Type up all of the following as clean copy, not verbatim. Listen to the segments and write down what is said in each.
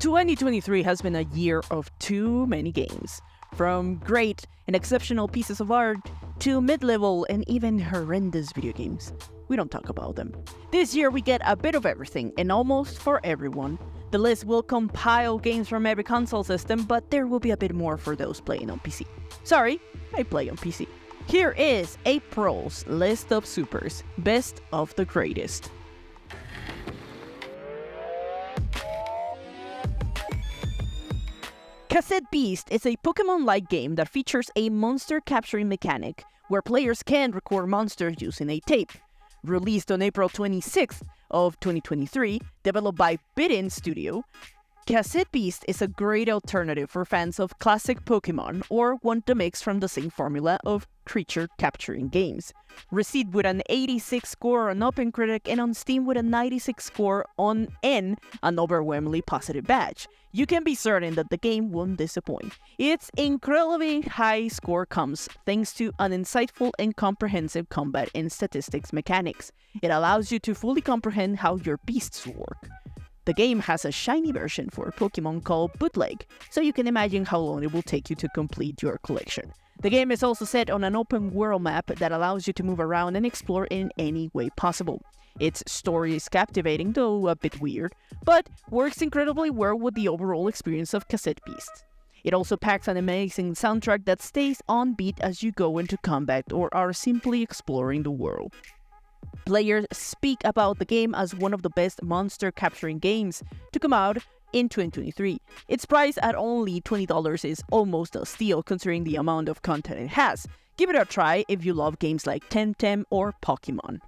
2023 has been a year of too many games. From great and exceptional pieces of art to mid-level and even horrendous video games. We don't talk about them. This year we get a bit of everything and almost for everyone. The list will compile games from every console system, but there will be a bit more for those playing on PC. Sorry, I play on PC. Here is April's list of supers, best of the greatest. Cassette Beast is a Pokemon-like game that features a monster capturing mechanic where players can record monsters using a tape. Released on April 26th of 2023, developed by Bitten Studio, Cassette Beast is a great alternative for fans of classic Pokemon or want to mix from the same formula of creature capturing games. Received with an 86 score on OpenCritic and on Steam with a 96 score on N, an overwhelmingly positive badge. You can be certain that the game won't disappoint. Its incredibly high score comes thanks to an insightful and comprehensive combat and statistics mechanics. It allows you to fully comprehend how your beasts work. The game has a shiny version for Pokemon called Bootleg, so you can imagine how long it will take you to complete your collection. The game is also set on an open world map that allows you to move around and explore in any way possible. Its story is captivating, though a bit weird, but works incredibly well with the overall experience of Cassette Beast. It also packs an amazing soundtrack that stays on beat as you go into combat or are simply exploring the world. Players speak about the game as one of the best monster capturing games to come out in 2023. Its price at only $20 is almost a steal considering the amount of content it has. Give it a try if you love games like Temtem or Pokemon.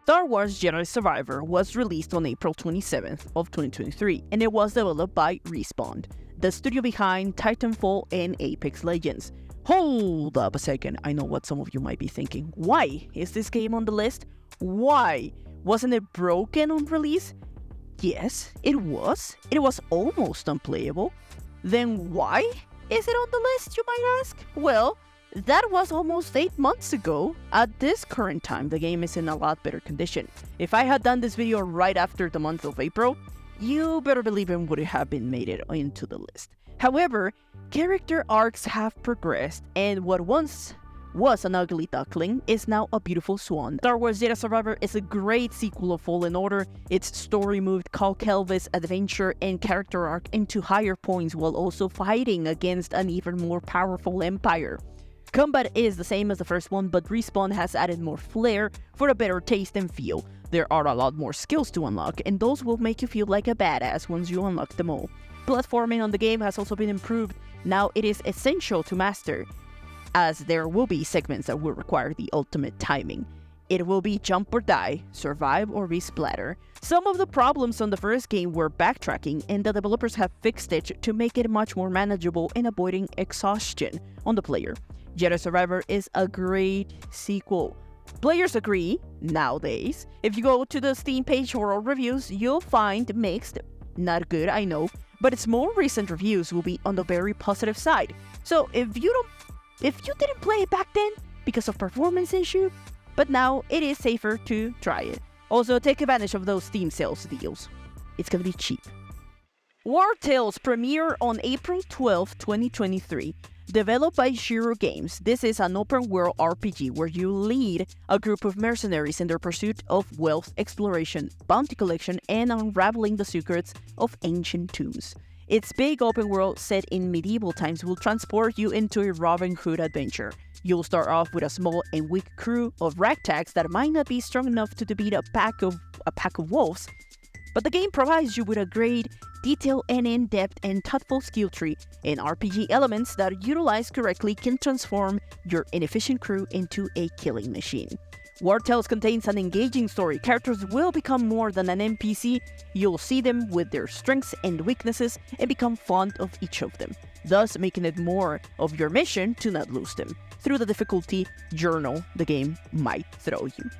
Star Wars Jedi Survivor was released on April 27th of 2023 and it was developed by Respawn, the studio behind Titanfall and Apex Legends. Hold up a second, I know what some of you might be thinking. Why is this game on the list? Why? Wasn't it broken on release? Yes, it was. It was almost unplayable. Then why is it on the list, you might ask? Well, that was almost 8 months ago. At this current time, the game is in a lot better condition. If I had done this video right after the month of April, you better believe it would have been made it into the list. However, character arcs have progressed, and what once was an ugly duckling is now a beautiful swan. Star Wars Jedi Survivor is a great sequel of Fallen Order. Its story moved Cal Kelvis' adventure and character arc into higher points while also fighting against an even more powerful empire. Combat is the same as the first one, but Respawn has added more flair for a better taste and feel. There are a lot more skills to unlock, and those will make you feel like a badass once you unlock them all. Platforming on the game has also been improved. Now it is essential to master, as there will be segments that will require the ultimate timing. It will be jump or die, survive or resplatter. Some of the problems on the first game were backtracking, and the developers have fixed it to make it much more manageable and avoiding exhaustion on the player. Jedi Survivor is a great sequel. Players agree, nowadays. If you go to the Steam page for all reviews, you'll find mixed, not good, I know, but its more recent reviews will be on the very positive side. So if you didn't play it back then because of performance issue, but now it is safer to try it. Also, take advantage of those Steam sales deals. It's gonna be cheap. War Tales premiere on April 12, 2023. Developed by Shiro Games, this is an open-world RPG where you lead a group of mercenaries in their pursuit of wealth exploration, bounty collection, and unraveling the secrets of ancient tombs. Its big open world set in medieval times will transport you into a Robin Hood adventure. You'll start off with a small and weak crew of ragtags that might not be strong enough to defeat a pack of wolves, but the game provides you with a great, detailed and in-depth and thoughtful skill tree, and RPG elements that, utilized correctly, can transform your inefficient crew into a killing machine. War Tales contains an engaging story. Characters will become more than an NPC. You'll see them with their strengths and weaknesses and become fond of each of them, thus making it more of your mission to not lose them through the difficulty journal the game might throw you.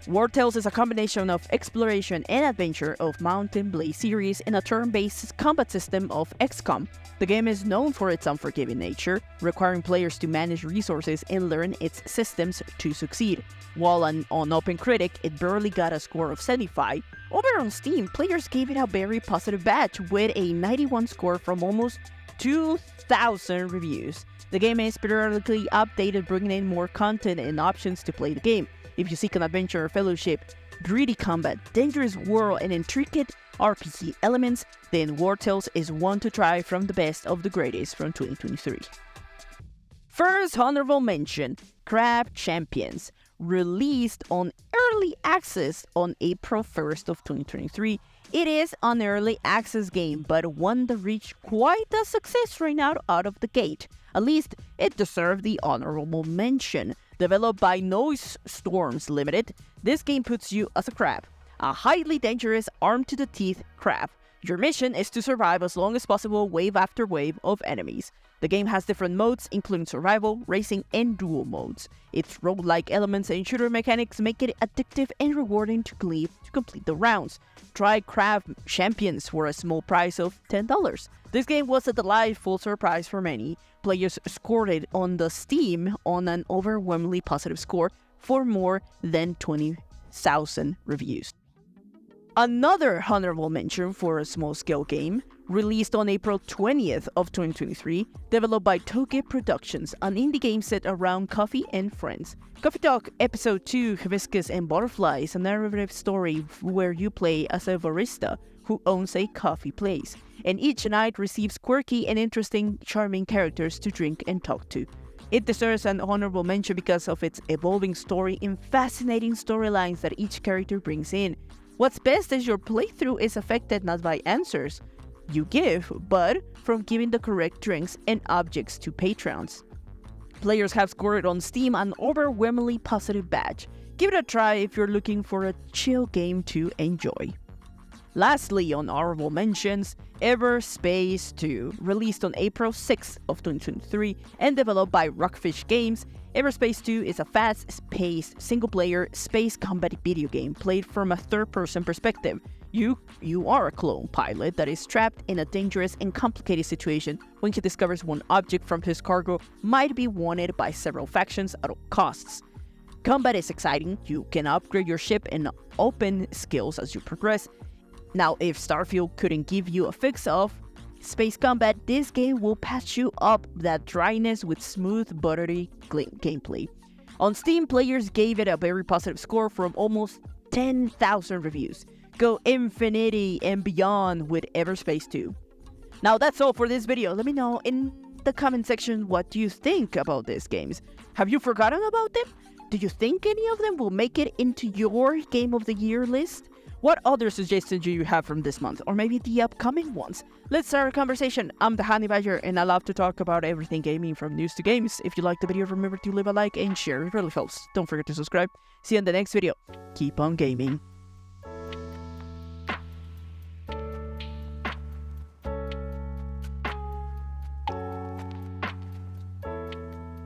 War Tales is a combination of exploration and adventure of Mount & Blade series in a turn-based combat system of XCOM. The game is known for its unforgiving nature, requiring players to manage resources and learn its systems to succeed. While on OpenCritic, it barely got a score of 75, Over on Steam, players gave it a very positive batch with a 91 score from almost 2,000 reviews. The game is periodically updated, bringing in more content and options to play the game. If you seek an adventure, fellowship, gritty combat, dangerous world, and intricate RPG elements, then War Tales is one to try from the best of the greatest from 2023. First honorable mention, Craft Champions. Released on early access on April 1st of 2023. It is an early access game, but one that reached quite a success right now out of the gate. At least it deserved the honorable mention. Developed by Noise Storms Limited, this game puts you as a crab, a highly dangerous, armed-to-the-teeth crab. Your mission is to survive as long as possible wave after wave of enemies. The game has different modes, including survival, racing, and duel modes. Its roguelike elements and shooter mechanics make it addictive and rewarding to complete the rounds. Try Craft Champions for a small price of $10. This game was a delightful surprise for many. Players scored it on the Steam on an overwhelmingly positive score for more than 20,000 reviews. Another honorable mention for a small-scale game, released on April 20th of 2023, developed by Toge Productions, an indie game set around coffee and friends. Coffee Talk Episode 2, Hibiscus and Butterfly, is a narrative story where you play as a barista who owns a coffee place, and each night receives quirky and interesting, charming characters to drink and talk to. It deserves an honorable mention because of its evolving story and fascinating storylines that each character brings in. What's best is your playthrough is affected not by answers you give, but from giving the correct drinks and objects to patrons. Players have scored on Steam an overwhelmingly positive batch. Give it a try if you're looking for a chill game to enjoy. Lastly, on honorable mentions, Everspace 2, released on April 6th of 2023 and developed by Rockfish Games. Everspace 2 is a fast-paced, single-player space combat video game played from a third-person perspective. You are a clone pilot that is trapped in a dangerous and complicated situation when he discovers one object from his cargo might be wanted by several factions at all costs. Combat is exciting, you can upgrade your ship and open skills as you progress. Now, if Starfield couldn't give you a fix of space combat, this game will patch you up that dryness with smooth, buttery gameplay. On Steam, players gave it a very positive score from almost 10,000 reviews. Go infinity and beyond with Everspace 2. Now that's all for this video. Let me know in the comment section what do you think about these games. Have you forgotten about them? Do you think any of them will make it into your Game of the Year list? What other suggestions do you have from this month, or maybe the upcoming ones? Let's start a conversation. I'm the Honey Badger, and I love to talk about everything gaming from news to games. If you like the video, remember to leave a like and share. It really helps. Don't forget to subscribe. See you in the next video. Keep on gaming.